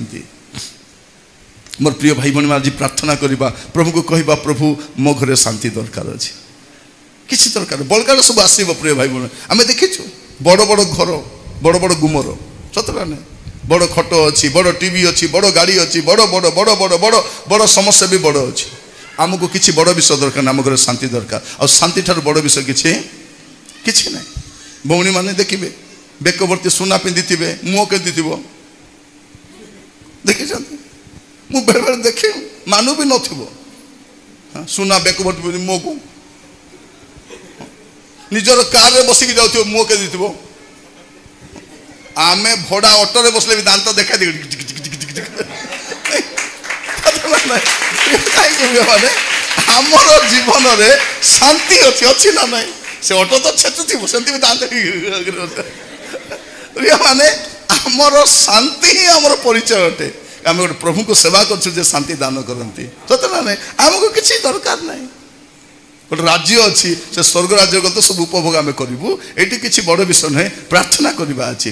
शांति मोर प्रिय भाई बहन आज प्रार्थना करवा प्रभु को कहवा प्रभु मो घरे शांति दरकार अच्छी किसी दरकार बलकार सब आसब प्रिय भाई बहन आम देखीचु बड़ बड़ घर बड़ बड़ गुमर सतरा ना बड़ खट अच्छी बड़ टीवी अच्छी बड़ गाड़ी अच्छी बड़ बड़ बड़ बड़ बड़ बड़ समस्या भी बड़ अच्छी आमको किसी बड़ विषय दरकार आम घर शांति दरकार और शांति ठार बड़ विषय किसी ना भौणी मैंने देखिए बेकवर्ती सुना पिंधि मुह केंदी देखी मु बेले बेले देखे मानु भी न सुना बेकवर्ती मुह को निजर कार रे बसिक जाऊ मुह केंदी आमे भड़ा ऑटो रे बसले भी दांत देखा दे माने आमर जीवन रे शांति अच्छी अच्छी ना ना से ऑटो तो छेचु थी सेंती भी दांत माने आमर शांति ही आमर परिचय अटे आम गोटे प्रभु को सेवा कर शांति दान करती सत ना ना आमको किसी दरकार ना गोटे राज्य अच्छी से स्वर्ग राज्य तो सब उपभोग आम करूँ ये किसी बड़ विषय नुहे प्रार्थना करवा अच्छी।